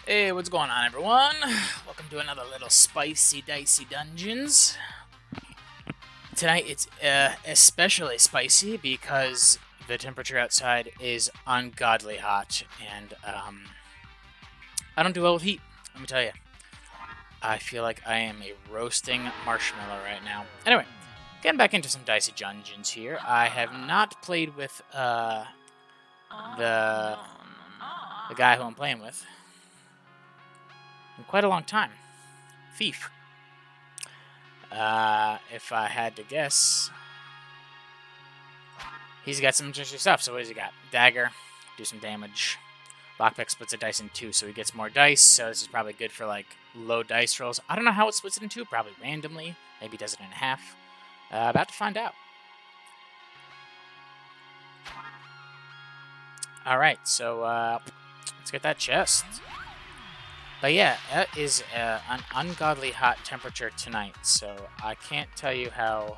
Hey, what's going on, everyone? Welcome to another little spicy Dicey Dungeons. Tonight it's especially spicy because the temperature outside is ungodly hot, and I don't do well with heat, let me tell you. I feel like I am a roasting marshmallow right now. Anyway, getting back into some Dicey Dungeons here. I have not played with the guy who I'm playing with in quite a long time. Thief. If I had to guess, he's got some interesting stuff. So what does he got? Dagger, do some damage. Lockpick splits a dice in two, so he gets more dice. So this is probably good for like low dice rolls. I don't know how it splits it in two. Probably randomly. Maybe does it in half. About to find out. All right, so let's get that chest. But yeah, it is an ungodly hot temperature tonight, so I can't tell you how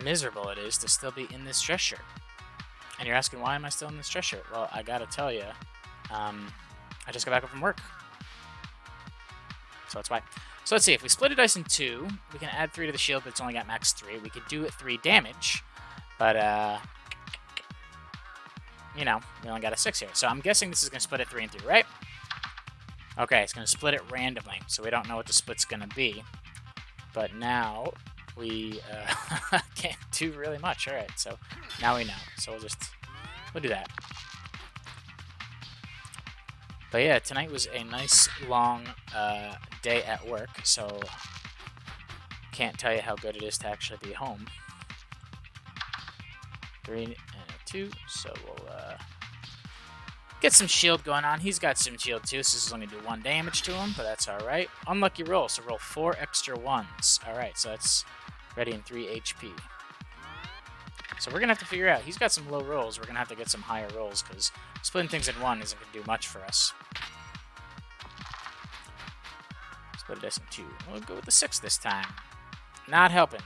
miserable it is to still be in this dress shirt. And you're asking, why am I still in this dress shirt? Well, I gotta tell you, I just got back up from work. So that's why. So let's see, if we split a dice in two, we can add 3 to the shield, but it's only got max 3. We could do it 3 damage, but, you know, we only got a 6 here. So I'm guessing this is going to split it 3 and 3, right? Okay, it's going to split it randomly, so we don't know what the split's going to be. But now we can't do really much. All right, so now we know. So we'll do that. But yeah, tonight was a nice long day at work, so can't tell you how good it is to actually be home. 3 and 2, so we'll get some shield going on. He's got some shield too, so this is only going to do 1 damage to him, but that's alright. Unlucky roll, so roll 4 extra 1s. Alright, so that's ready in 3 HP. So we're going to have to figure out. He's got some low rolls. We're going to have to get some higher rolls, because splitting things in 1 isn't going to do much for us. Split a dice in 2. We'll go with the 6 this time. Not helping.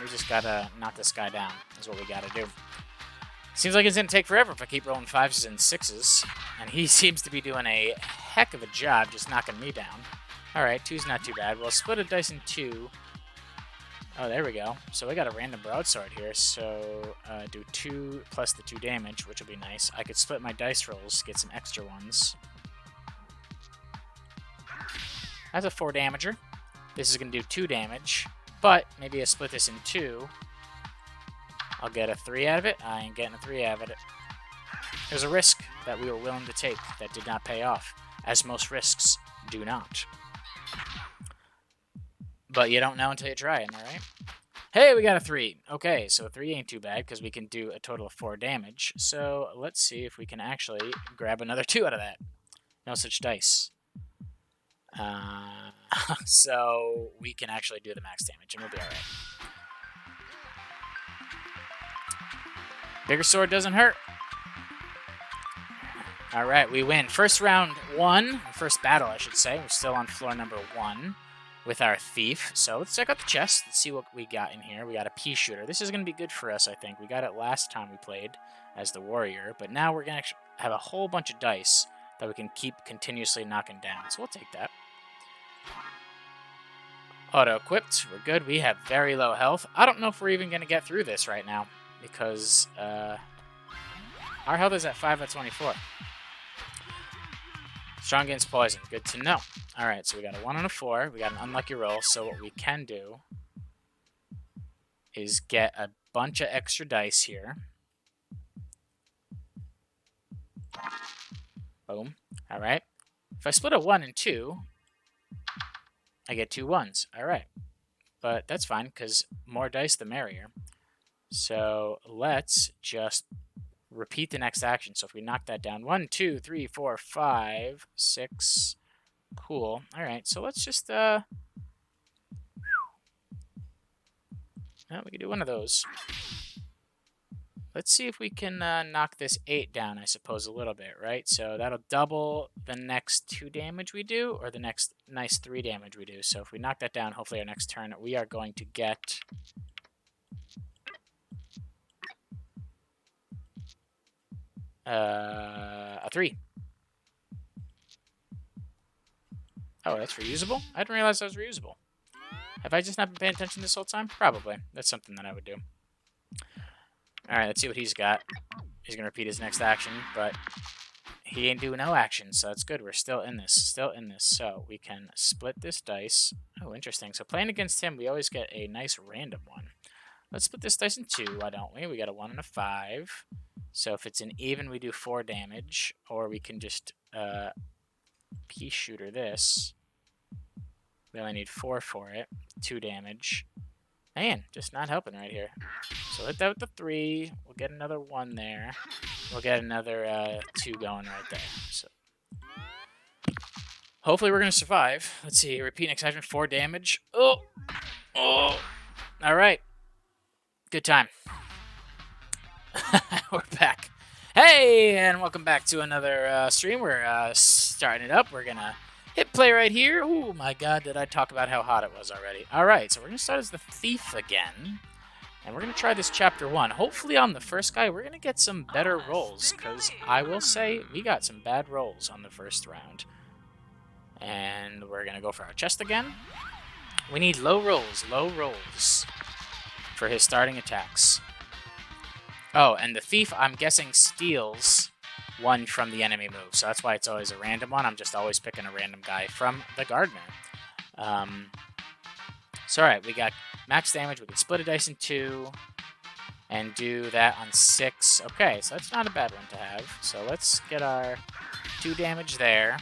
We just got to knock this guy down, is what we got to do. Seems like it's going to take forever if I keep rolling 5s and 6s. And he seems to be doing a heck of a job just knocking me down. Alright, 2's not too bad. We'll split a dice in 2. Oh, there we go. So we got a random broadsword here. So do 2 plus the 2 damage, which will be nice. I could split my dice rolls, get some extra ones. That's a 4 damager. This is going to do 2 damage. But maybe I split this in 2. I'll get a 3 out of it. I ain't getting a 3 out of it. There's a risk that we were willing to take that did not pay off, as most risks do not. But you don't know until you try, am I right? Hey, we got a 3. Okay, so 3 ain't too bad because we can do a total of 4 damage. So let's see if we can actually grab another 2 out of that. No such dice. So we can actually do the max damage and we'll be alright. Bigger sword doesn't hurt. Alright, we win. First round 1. First battle, I should say. We're still on floor number 1 with our thief. So let's check out the chest. Let's see what we got in here. We got a pea shooter. This is going to be good for us, I think. We got it last time we played as the warrior. But now we're going to have a whole bunch of dice that we can keep continuously knocking down. So we'll take that. Auto-equipped. We're good. We have very low health. I don't know if we're even going to get through this right now, because our health is at 5 out of 24. Strong against poison. Good to know. Alright, so we got a 1 and a 4. We got an unlucky roll, so what we can do is get a bunch of extra dice here. Boom. Alright. If I split a 1 and 2, I get 2 1s. Alright. But that's fine, because more dice the merrier. So let's just repeat the next action. So if we knock that down, 1, 2, 3, 4, 5, 6. Cool. All right. So let's just well, we can do one of those. Let's see if we can knock this 8 down, I suppose, a little bit, right? So that'll double the next 2 damage we do, or the next nice 3 damage we do. So if we knock that down, hopefully our next turn, we are going to get a 3. Oh, that's reusable? I didn't realize that was reusable. Have I just not been paying attention this whole time? Probably. That's something that I would do. Alright, let's see what he's got. He's going to repeat his next action, but he ain't doing no action, so that's good. We're still in this. Still in this. So we can split this dice. Oh, interesting. So playing against him, we always get a nice random one. Let's split this dice in 2, why don't we? We got a 1 and a 5. So if it's an even, we do 4 damage. Or we can just pea shooter this. We only need 4 for it. 2 damage. Man, just not helping right here. So hit that with the 3. We'll get another 1 there. We'll get another 2 going right there. So hopefully we're going to survive. Let's see. Repeat next action. 4 damage. Oh! Oh! Alright. Good time. We're back. Hey! And welcome back to another stream. We're starting it up. We're going to hit play right here. Oh my god, did I talk about how hot it was already. Alright, so we're going to start as the thief again. And we're going to try this chapter 1. Hopefully on the first guy, we're going to get some better rolls. Because I will say, we got some bad rolls on the first round. And we're going to go for our chest again. We need low rolls for his starting attacks. Oh, and the thief, I'm guessing, steals 1 from the enemy move, so that's why it's always a random one. I'm just always picking a random guy from the gardener. So alright, we got max damage. We can split a dice in 2 and do that on 6. Okay, so that's not a bad one to have. So let's get our 2 damage there.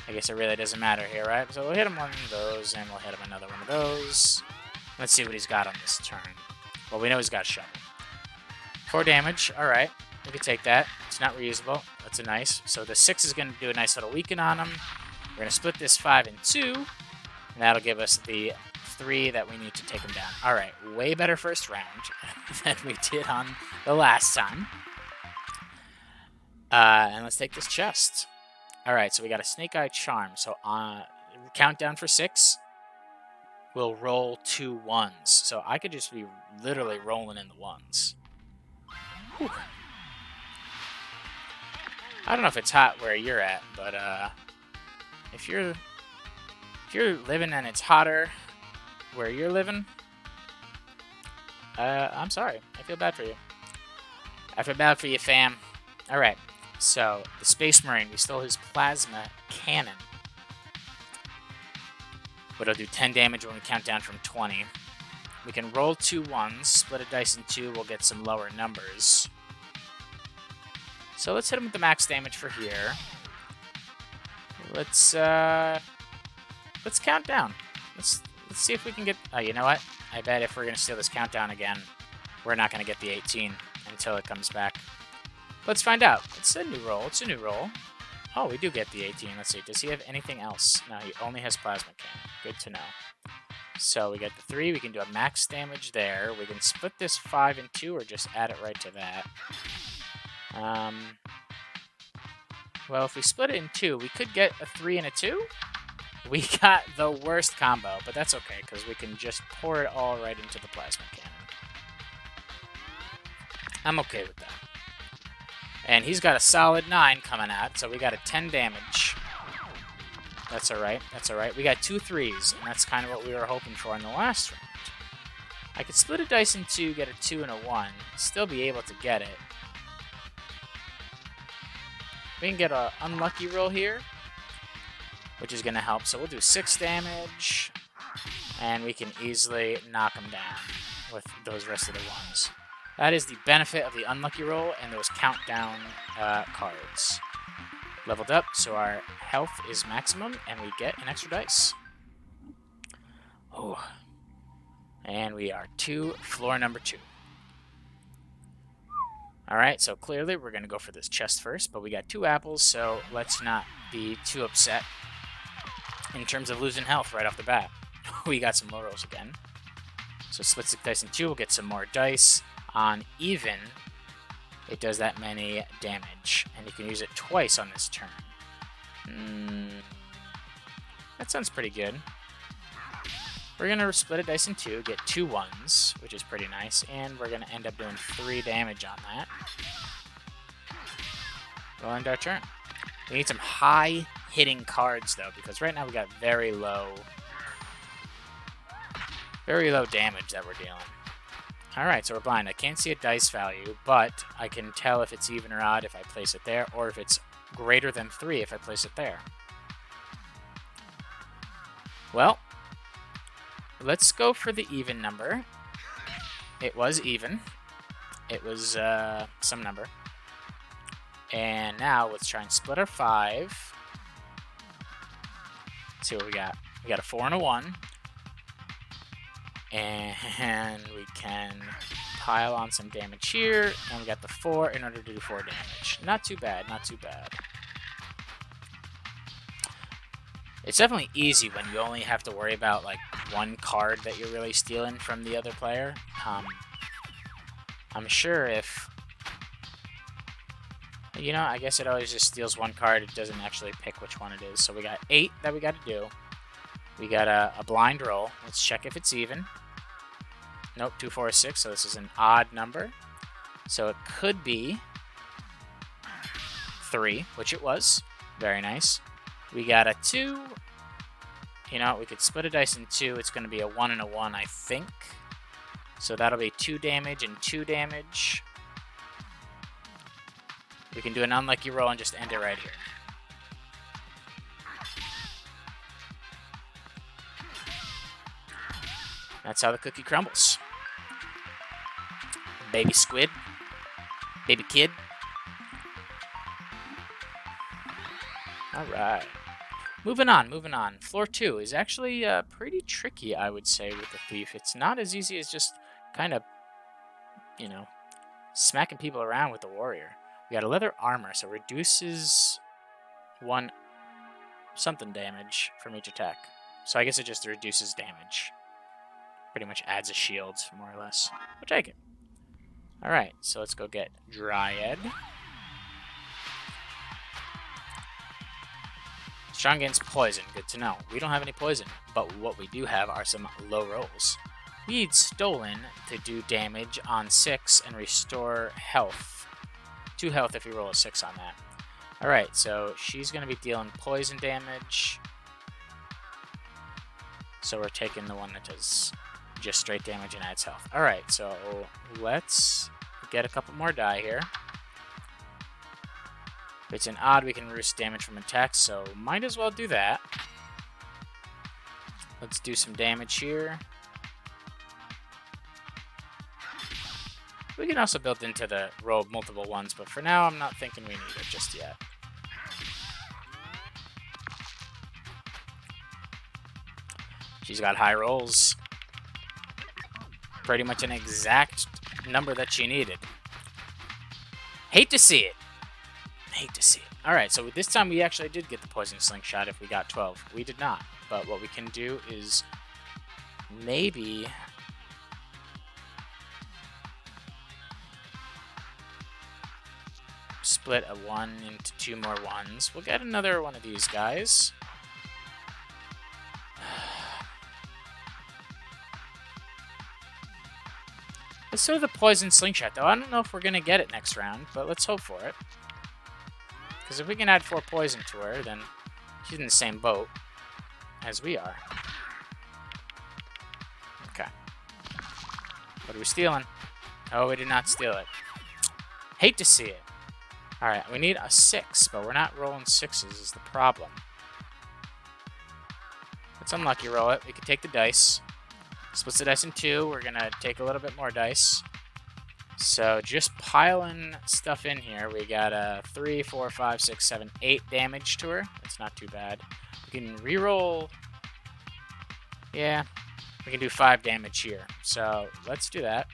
I guess it really doesn't matter here, right? So we'll hit him one of those, and we'll hit him another one of those. Let's see what he's got on this turn. Well, we know he's got a shovel. 4 damage, alright. We can take that. It's not reusable. That's a nice. So the 6 is going to do a nice little weaken on him. We're going to split this 5 in 2. And that'll give us the 3 that we need to take him down. Alright, way better first round than we did on the last time. And let's take this chest. Alright, so we got a Snake Eye Charm. So countdown for 6. We'll roll 2 1s. So I could just be literally rolling in the 1s. Whew. I don't know if it's hot where you're at, but if you're living and it's hotter where you're living, I'm sorry. I feel bad for you. I feel bad for you, fam. Alright, so the Space Marine, we stole his plasma cannon. But it'll do 10 damage when we count down from 20. We can roll 2 1s, split a dice in 2, we'll get some lower numbers. So let's hit him with the max damage for here. Let's count down. Let's see if we can get... Oh, you know what? I bet if we're going to steal this countdown again, we're not going to get the 18 until it comes back. Let's find out. It's a new roll. It's a new roll. Oh, we do get the 18. Let's see. Does he have anything else? No, he only has plasma cannon. Good to know. So we get the 3. We can do a max damage there. We can split this 5 in 2 or just add it right to that. Well, if we split it in 2, we could get a 3 and a 2. We got the worst combo, but that's okay, because we can just pour it all right into the plasma cannon. I'm okay with that. And he's got a solid 9 coming out, so we got a 10 damage. That's alright, that's alright. We got 2 3s, and that's kind of what we were hoping for in the last round. I could split a dice in 2, get a 2 and a 1, still be able to get it. We can get an unlucky roll here, which is going to help. So we'll do 6 damage, and we can easily knock him down with those rest of the ones. That is the benefit of the unlucky roll and those countdown cards. Leveled up, so our health is maximum, and we get an extra dice. Oh. And we are to floor number 2. Alright, so clearly we're going to go for this chest first, but we got 2 apples, so let's not be too upset in terms of losing health right off the bat. We got some low rolls again. So split 6 dice in 2, we'll get some more dice. On even, it does that many damage, and you can use it twice on this turn. That sounds pretty good. We're going to split a dice in 2, get 2 1s, which is pretty nice, and we're going to end up doing 3 damage on that. We'll end our turn. We need some high hitting cards, though, because right now we got very low damage that we're dealing. Alright, so we're blind. I can't see a dice value, but I can tell if it's even or odd if I place it there, or if it's greater than 3 if I place it there. Well, let's go for the even number. It was even. It was some number. And now let's try and split our 5. Let's see what we got. We got a 4 and a 1. And we can pile on some damage here. And we got the 4 in order to do 4 damage. Not too bad, not too bad. It's definitely easy when you only have to worry about like one card that you're really stealing from the other player. I'm sure if... You know, I guess it always just steals one card. It doesn't actually pick which one it is. So we got 8 that we got to do. We got a blind roll. Let's check if it's even. Nope, 2, 4, 6. So this is an odd number. So it could be 3, which it was. Very nice. We got a 2. You know, we could split a dice in 2. It's going to be a 1 and a 1, I think. So that'll be 2 damage and 2 damage. We can do an unlucky roll and just end it right here. That's how the cookie crumbles. Baby squid. Baby kid. Alright. Moving on, moving on. Floor 2 is actually pretty tricky, I would say, with the thief. It's not as easy as just kind of, you know, smacking people around with the warrior. We got a leather armor, so reduces 1 something damage from each attack. So I guess it just reduces damage. Pretty much adds a shield, more or less. We'll take it. Alright, so let's go get Dryad. Strong against poison, good to know. We don't have any poison, but what we do have are some low rolls. We need Stolen to do damage on 6 and restore health. 2 health if we roll a 6 on that. Alright, so she's going to be dealing poison damage. So we're taking the one that does just straight damage and adds health. Alright, so let's get a couple more die here. If it's an odd, we can reduce damage from attacks, so might as well do that. Let's do some damage here. We can also build into the roll multiple ones, but for now I'm not thinking we need it just yet. She's got high rolls. Pretty much an exact number that she needed. Hate to see it. Hate to see it. Alright, so this time we actually did get the poison slingshot if we got 12. We did not. But what we can do is maybe split a 1 into 2 more 1s. We'll get another one of these guys. Let's throw the poison slingshot, though. I don't know if we're going to get it next round, but let's hope for it. Because if we can add 4 poison to her, then she's in the same boat as we are. Okay. What are we stealing? Oh, we did not steal it. Hate to see it. Alright, we need a 6, but we're not rolling 6s is the problem. Let's unlucky roll it. We can take the dice. Splits the dice in 2. We're going to take a little bit more dice. So just piling stuff in here. We got a 3, 4, 5, 6, 7, 8 damage to her. That's not too bad. We can reroll. Yeah, we can do 5 damage here. So let's do that.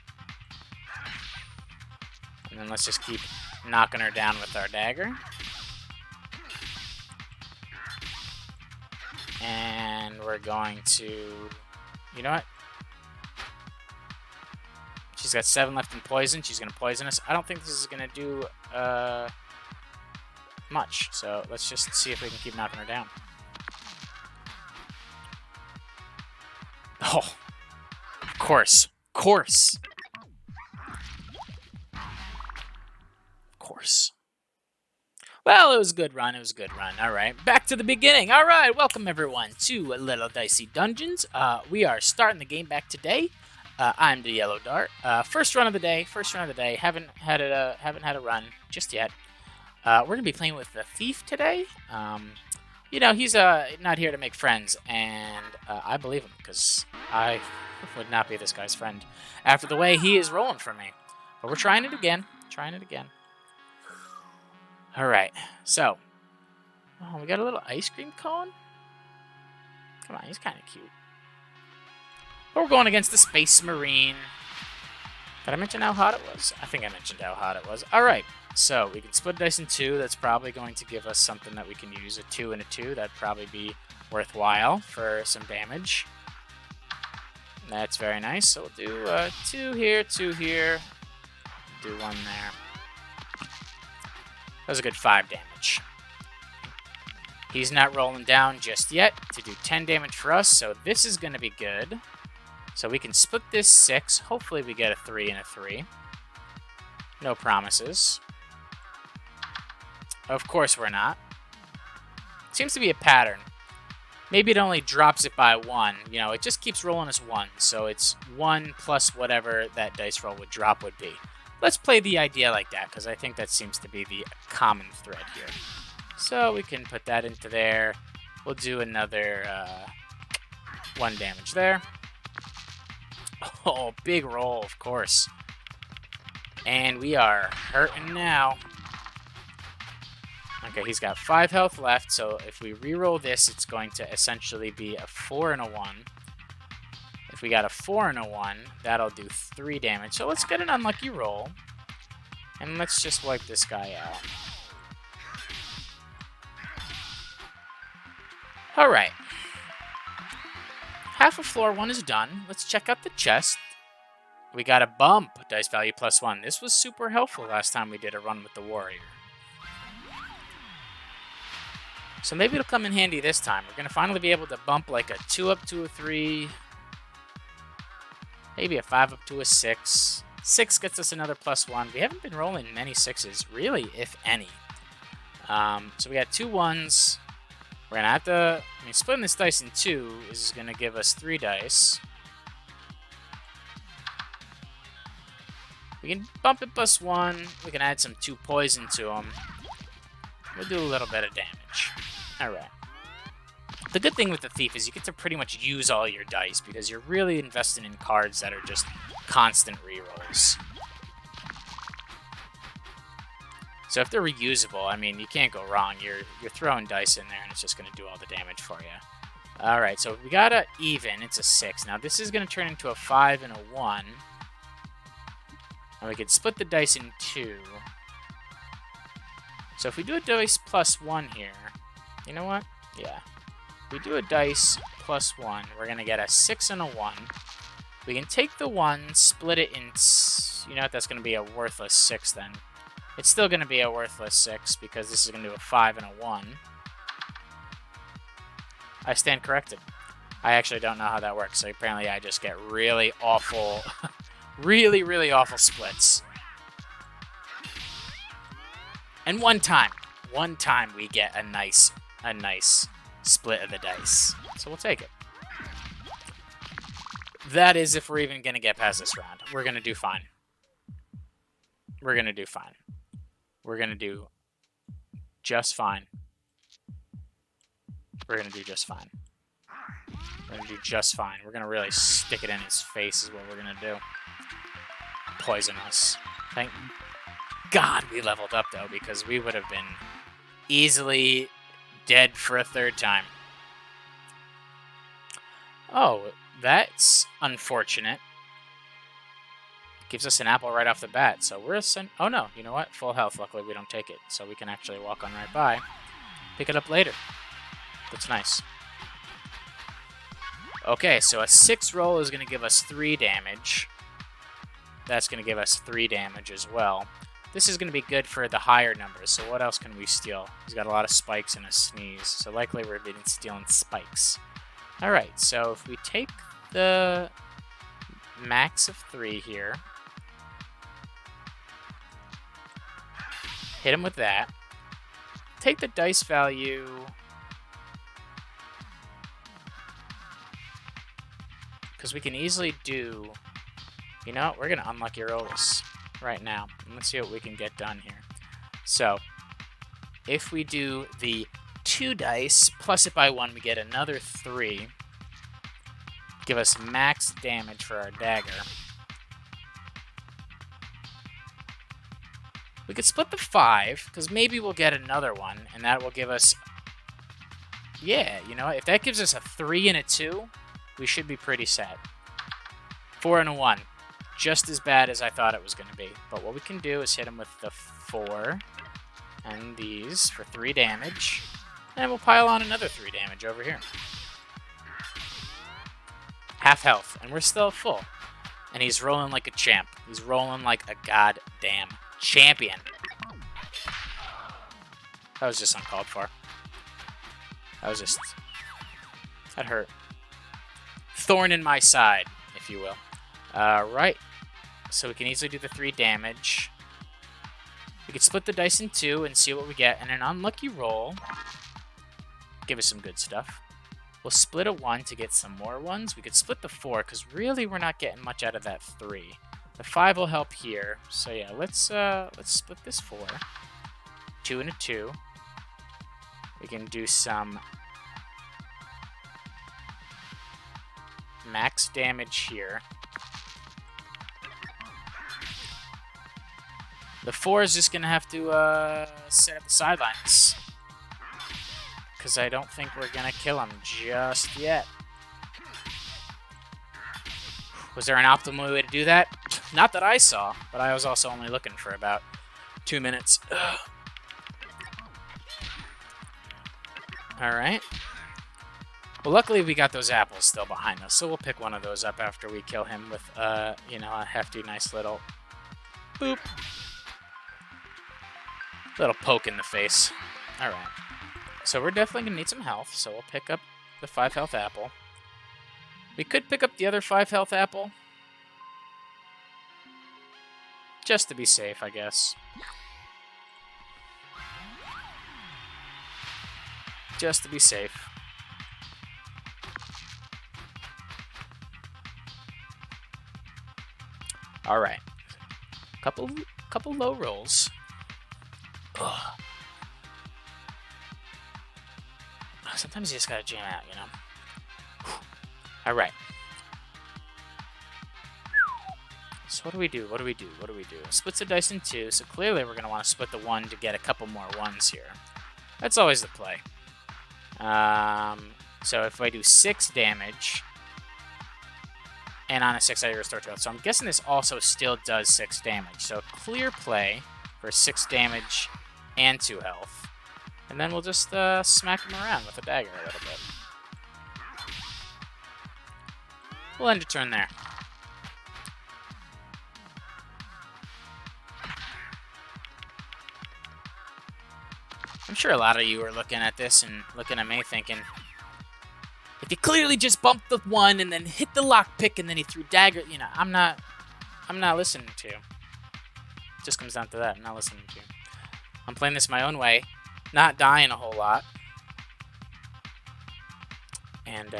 And then let's just keep knocking her down with our dagger. And we're going to... You know what? She's got 7 left in poison. She's going to poison us. I don't think this is going to do much. So let's just see if we can keep knocking her down. Oh, of course. Of course. Of course. Well, it was a good run. It was a good run. All right, back to the beginning. All right, welcome everyone to a little Dicey Dungeons. We are starting the game back today. I'm DaYellowDart. First run of the day. Haven't had a run just yet. We're gonna be playing with the thief today. You know, he's not here to make friends, and I believe him because I would not be this guy's friend after the way he is rolling for me. But we're trying it again. All right, so we got a little ice cream cone. Come on, he's kind of cute. But we're going against the Space Marine. Did I mention how hot it was? I think I mentioned how hot it was. All right, so we can split dice in two. That's probably going to give us something that we can use. A 2 and a 2. That'd probably be worthwhile for some damage. That's very nice. So we'll do 2 here, 2 here. Do 1 there. That was a good 5 damage. He's not rolling down just yet to do 10 damage for us, so this is going to be good. So we can split this 6. Hopefully we get a 3 and a 3. No promises. Of course we're not. Seems to be a pattern. Maybe it only drops it by 1. You know, it just keeps rolling us 1. So it's 1 plus whatever that dice roll would drop would be. Let's play the idea like that, because I think that seems to be the common thread here. So we can put that into there. We'll do another 1 damage there. Oh, big roll, of course. And we are hurting now. Okay, he's got 5 health left, so if we reroll this, it's going to essentially be a 4 and a 1. If we got a 4 and a 1, that'll do 3 damage. So let's get an unlucky roll. And let's just wipe this guy out. Alright. Half of floor 1 is done. Let's check out the chest. We got a bump, dice value +1. This was super helpful last time we did a run with the warrior. So maybe it'll come in handy this time. We're going to finally be able to bump like a 2 up to a 3. Maybe a 5 up to a 6. 6 gets us another +1. We haven't been rolling many 6s, really, if any. So we got 2 1s. We're going to have to... splitting this dice in 2 is going to give us 3 dice. We can bump it +1. We can add some 2 poison to them. We'll do a little bit of damage. Alright. The good thing with the Thief is you get to pretty much use all your dice because you're really investing in cards that are just constant rerolls. So if they're reusable, I mean, you can't go wrong. You're throwing dice in there and it's just going to do all the damage for you. Alright, so we got a even. It's a 6. Now this is going to turn into a 5 and a 1. And we could split the dice in 2. So if we do a dice +1 here, you know what? Yeah. If we do a dice +1, we're going to get a 6 and a 1. We can take the 1, split it in... You know what? That's going to be a worthless 6 then. It's still going to be a worthless 6 because this is going to do a 5 and a 1. I stand corrected. I actually don't know how that works. So apparently I just get really awful... really, really awful splits. And one time we get a nice split of the dice. So we'll take it. That is if we're even going to get past this round. We're going to do fine. We're going to do fine. We're going to do just fine. We're going to do just fine. We're going to do just fine. We're going to really stick it in his face is what we're going to do. Poison us. Thank God we leveled up, though, because we would have been easily dead for a 3rd time. Oh, that's unfortunate. Gives us an apple right off the bat, so we're oh no, you know what? Full health, luckily we don't take it, so we can actually walk on right by. Pick it up later. That's nice. Okay, so a 6 roll is going to give us 3 damage. That's going to give us 3 damage as well. This is going to be good for the higher numbers, so what else can we steal? He's got a lot of spikes and a sneeze, so likely we're stealing spikes. Alright, so if we take the max of 3 here, hit him with that, take the dice value. Because we can easily do... You know, we're going to unlucky roll this right now. Let's see what we can get done here. So, if we do the 2 dice, plus it by 1, we get another 3. Give us max damage for our dagger. We could split the 5, because maybe we'll get another one, and that will give us... Yeah, you know, if that gives us a 3 and a 2, we should be pretty set. 4 and a 1. Just as bad as I thought it was going to be. But what we can do is hit him with the 4 and these for 3 damage. And we'll pile on another 3 damage over here. Half health, and we're still full. And he's rolling like a champ. He's rolling like a goddamn champion. That was just uncalled for. That was just... That hurt. Thorn in my side, if you will. Right. So we can easily do the 3 damage. We could split the dice in 2 and see what we get. And an unlucky roll. Give us some good stuff. We'll split a 1 to get some more ones. We could split the 4, because really we're not getting much out of that 3. The 5 will help here. So yeah, let's split this 4. 2 and a 2. We can do some max damage here. The 4 is just going to have to set up the sidelines. Because I don't think we're going to kill him just yet. Was there an optimal way to do that? Not that I saw, but I was also only looking for about 2 minutes. Alright. Well, luckily we got those apples still behind us, so we'll pick one of those up after we kill him with, you know, a hefty, nice little boop. Little poke in the face. Alright. So we're definitely going to need some health, so we'll pick up the 5 health apple. We could pick up the other 5 health apple. Just to be safe, I guess. Just to be safe. Alright. Couple low rolls. Ugh. Sometimes you just gotta jam out, you know? Alright. So what do we do? What do we do? What do we do? Splits the dice in 2, so clearly we're gonna want to split the 1 to get a couple more 1s here. That's always the play. So if I do 6 damage, and on a 6 I restore 2 health. So I'm guessing this also still does 6 damage. So clear play for 6 damage and 2 health. And then we'll just smack him around with a dagger a little bit. We'll end a turn there. I'm sure a lot of you are looking at this and looking at me thinking, if you clearly just bumped the 1 and then hit the lockpick and then he threw dagger, you know, I'm not listening to you. It just comes down to that. I'm not listening to you. I'm playing this my own way, not dying a whole lot. And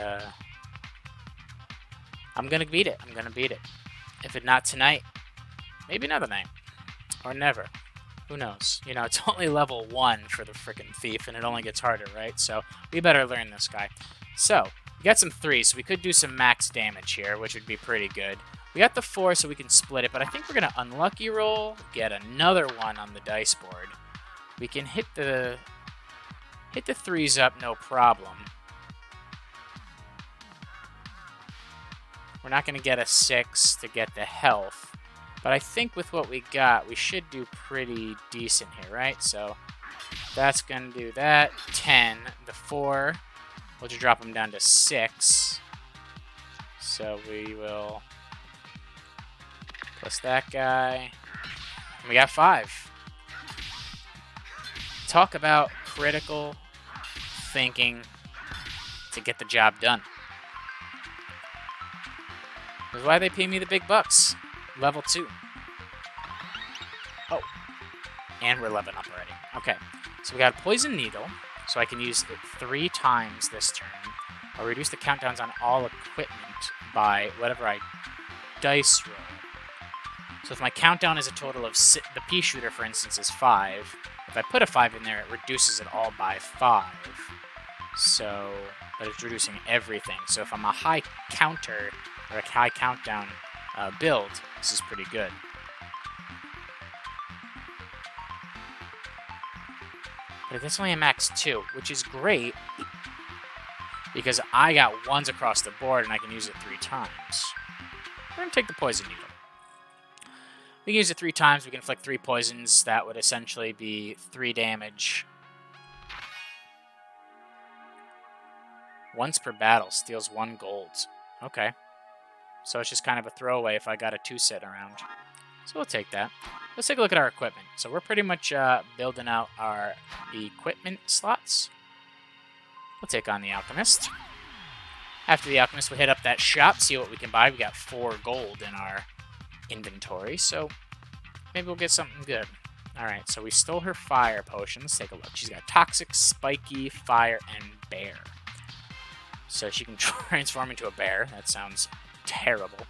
I'm going to beat it. I'm going to beat it. If it's not tonight, maybe another night. Or never. Who knows? You know, it's only level 1 for the frickin' thief, and it only gets harder, right? So we better learn this guy. So, we got some 3s, so we could do some max damage here, which would be pretty good. We got the 4, so we can split it, but I think we're going to unlucky roll, get another 1 on the dice board. We can hit the 3s up, no problem. We're not going to get a 6 to get the health. But I think with what we got, we should do pretty decent here, right? So that's going to do that. 10. The 4. We'll just drop them down to 6. So we will plus that guy. And we got 5. Talk about critical thinking to get the job done. That's why they pay me the big bucks. Level 2. Oh. And we're leveling up already. Okay, so we got a Poison Needle, so I can use it 3 times this turn. I'll reduce the countdowns on all equipment by whatever I dice roll. So if my countdown is a total of the pea shooter, for instance, is 5. If I put a 5 in there, it reduces it all by 5. So, but it's reducing everything. So if I'm a high counter or a high countdown build, this is pretty good. But it's only a max 2, which is great because I got 1s across the board and I can use it 3 times. We're going to take the Poison Needle. We can use it 3 times. We can inflict 3 poisons. That would essentially be 3 damage. Once per battle, steals 1 gold. Okay. So it's just kind of a throwaway if I got a 2 sitting around. So we'll take that. Let's take a look at our equipment. So we're pretty much building out our equipment slots. We'll take on the Alchemist. After the Alchemist, we'll hit up that shop, see what we can buy. We got 4 gold in our inventory, so maybe we'll get something good. Alright, so we stole her fire potion. Let's take a look. She's got Toxic, Spiky, Fire, and Bear. So she can transform into a bear. That sounds terrible.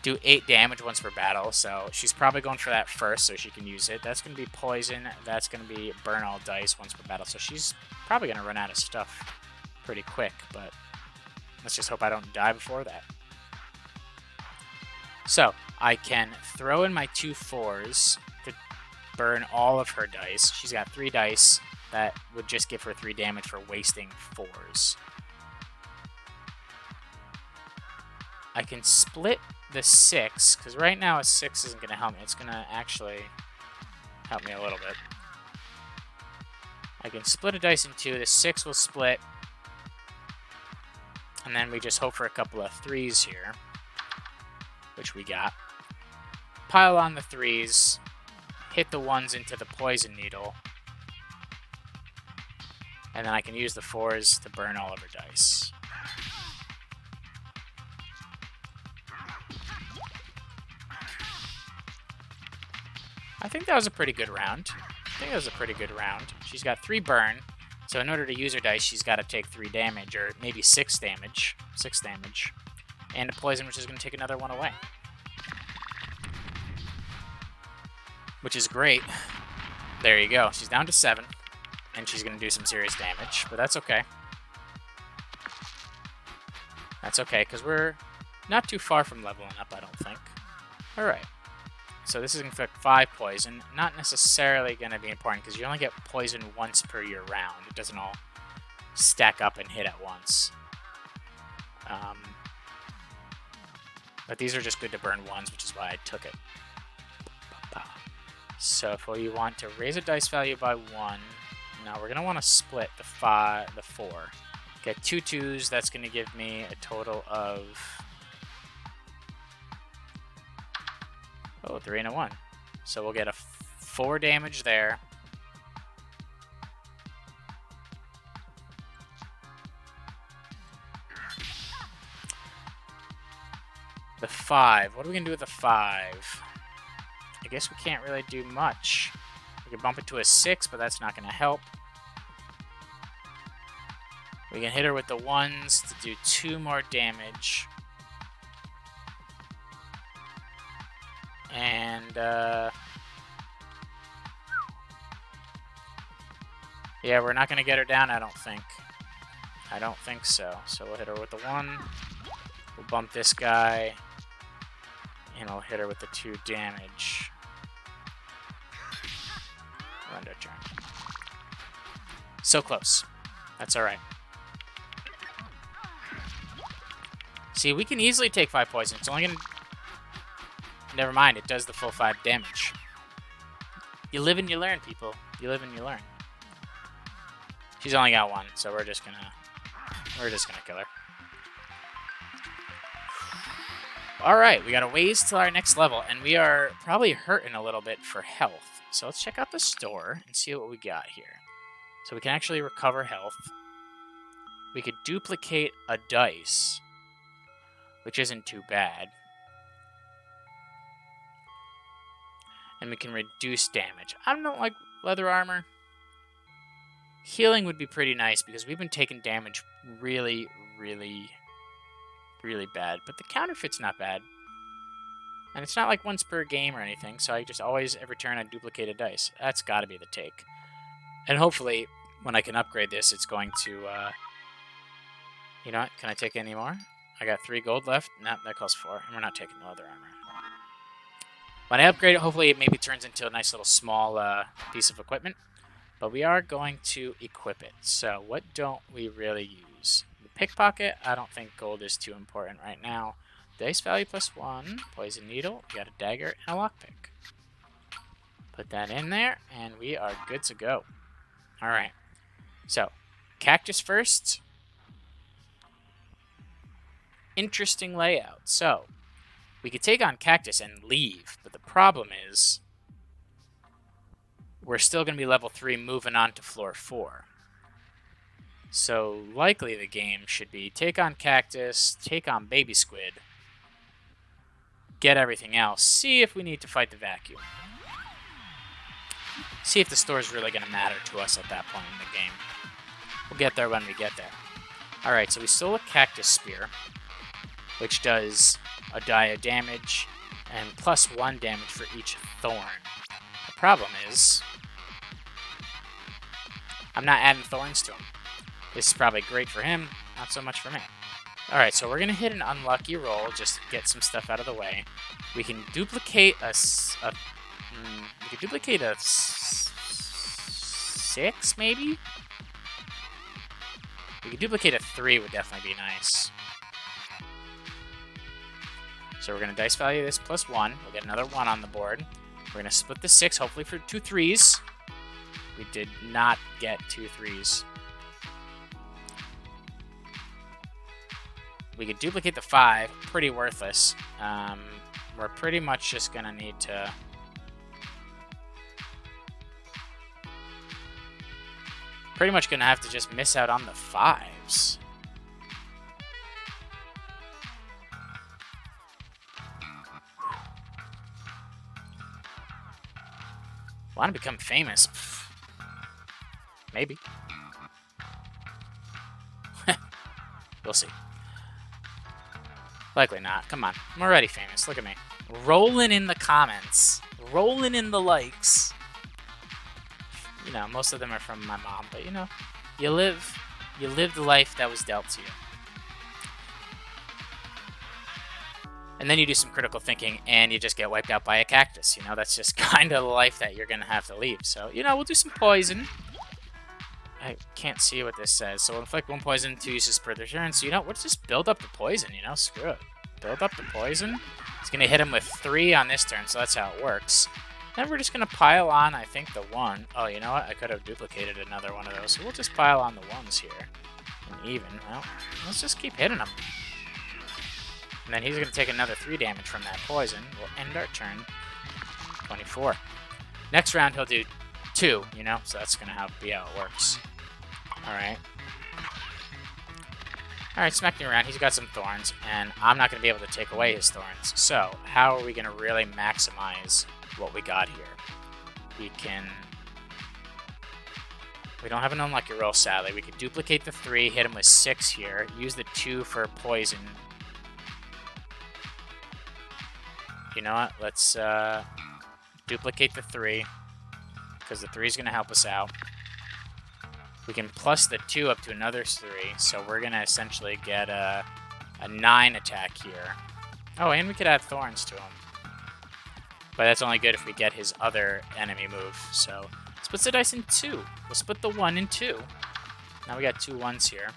Do 8 damage once per battle, so she's probably going for that first so she can use it. That's going to be poison. That's going to be burn all dice once per battle, so she's probably going to run out of stuff pretty quick, but let's just hope I don't die before that. So I can throw in my 2 4s to burn all of her dice. She's got 3 dice. That would just give her 3 damage for wasting 4s. I can split the 6, because right now a 6 isn't going to help me. It's going to actually help me a little bit. I can split a dice in 2. The 6 will split. And then we just hope for a couple of 3s here, which we got. Pile on the 3s. Hit the 1s into the Poison Needle. And then I can use the 4s to burn all of her dice. I think that was a pretty good round. She's got 3 burn. So in order to use her dice, she's got to take 3 damage, or maybe 6 damage. 6 damage. And a poison, which is going to take another 1 away. Which is great. There you go. She's down to 7. And she's going to do some serious damage. But that's okay. That's okay, because we're not too far from leveling up, I don't think. Alright. So this is going to inflict 5 poison. Not necessarily going to be important, because you only get poison once per your round. It doesn't all stack up and hit at once. But these are just good to burn 1s, which is why I took it. So if we want to raise a dice value by 1, now we're going to want to split the 4. Get 2 2s, that's going to give me a total of... Oh, 3 and a 1. So we'll get a 4 damage there. The 5. What are we going to do with the 5? I guess we can't really do much. We can bump it to a 6, but that's not going to help. We can hit her with the 1s to do 2 more damage. And, yeah, we're not going to get her down, I don't think. I don't think so. So we'll hit her with the 1. We'll bump this guy. And we'll hit her with the 2 damage. We'll end our turn. So close. That's alright. See, we can easily take 5 poison. It's only going to... Never mind, it does the full 5 damage. You live and you learn, people. You live and you learn. She's only got 1, so we're just gonna kill her. Alright, we got a ways till our next level, and we are probably hurting a little bit for health. So let's check out the store and see what we got here. So we can actually recover health. We could duplicate a dice, which isn't too bad. and we can reduce damage. I don't like leather armor. Healing would be pretty nice because we've been taking damage really, really, really bad. But the counterfeit's not bad. And it's not like once per game or anything, so I just always, every turn, I duplicated dice. That's got to be the take. And hopefully, when I can upgrade this, it's going to... you know what? Can I take any more? I got 3 gold left. Nope, that costs 4. And we're not taking the leather armor. When I upgrade it, hopefully it maybe turns into a nice little small piece of equipment. But we are going to equip it. So what don't we really use? The pickpocket, I don't think gold is too important right now. Dice value +1, poison needle, we got a dagger, and a lockpick. Put that in there, and we are good to go. Alright, so, cactus first. Interesting layout. So, we could take on cactus and leave, but the problem is we're still going to be level 3 moving on to floor 4. So, likely the game should be take on cactus, take on baby squid, get everything else, see if we need to fight the vacuum. See if the store is really going to matter to us at that point in the game. We'll get there when we get there. Alright, so we stole a cactus spear, which does a die of damage and +1 damage for each thorn. The problem is, I'm not adding thorns to him. This is probably great for him, not so much for me. Alright, so we're going to hit an unlucky roll just to get some stuff out of the way. We can duplicate a 6, maybe? We could duplicate a 3 would definitely be nice. So we're going to dice value this +1. We'll get another 1 on the board. We're going to split the 6, hopefully for 2 3s. We did not get 2 3s. We could duplicate the 5, pretty worthless. We're pretty much just going to need to... Pretty much going to have to just miss out on the 5s. Want to become famous? Pfft. Maybe. We'll see. Likely not. Come on. I'm already famous. Look at me. Rolling in the comments. Rolling in the likes. You know, most of them are from my mom, but you know, you live the life that was dealt to you. And then you do some critical thinking and you just get wiped out by a cactus. You know, that's just kind of the life that you're going to have to leave. So, you know, we'll do some poison. I can't see what this says. So we'll inflict 1 poison, 2 uses per turn. So, you know, we'll just build up the poison, you know, screw it. Build up the poison. It's going to hit him with 3 on this turn, so that's how it works. Then we're just going to pile on, I think, the 1. Oh, you know what? I could have duplicated another one of those. So we'll just pile on the 1s here. And even. Well, let's just keep hitting him. And then he's going to take another 3 damage from that poison. We'll end our turn. 24. Next round, he'll do 2, you know? So that's going to be how it works. Alright. Alright, smacking around. He's got some thorns, and I'm not going to be able to take away his thorns. So, how are we going to really maximize what we got here? We don't have an unlucky roll, sadly. We could duplicate the 3, hit him with 6 here, use the 2 for poison. You know what? Let's duplicate the 3, because the 3 is going to help us out. We can plus the 2 up to another 3, so we're going to essentially get a 9 attack here. Oh, and we could add thorns to him. But that's only good if we get his other enemy move. So, split the dice in 2. We'll split the 1 in 2. Now we got 2 1s here.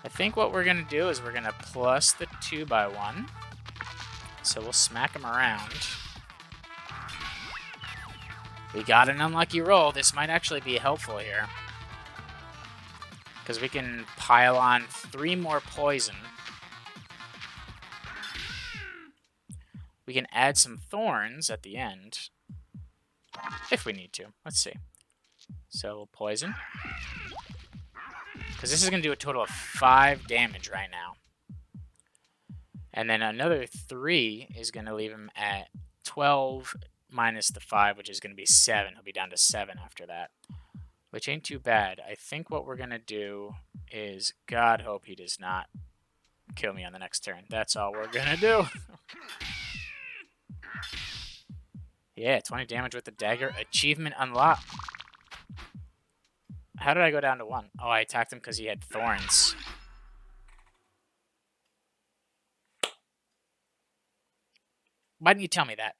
I think what we're going to do is we're going to plus the 2 by 1. So we'll smack him around. We got an unlucky roll. This might actually be helpful here. Because we can pile on 3 more poison. We can add some thorns at the end. If we need to. Let's see. So we'll poison. Because this is going to do a total of 5 damage right now. And then another 3 is going to leave him at 12 minus the 5, which is going to be 7. He'll be down to 7 after that, which ain't too bad. I think what we're going to do is, God hope he does not kill me on the next turn. That's all we're going to do. Yeah, 20 damage with the dagger. Achievement unlocked. How did I go down to 1? Oh, I attacked him because he had thorns. Why didn't you tell me that?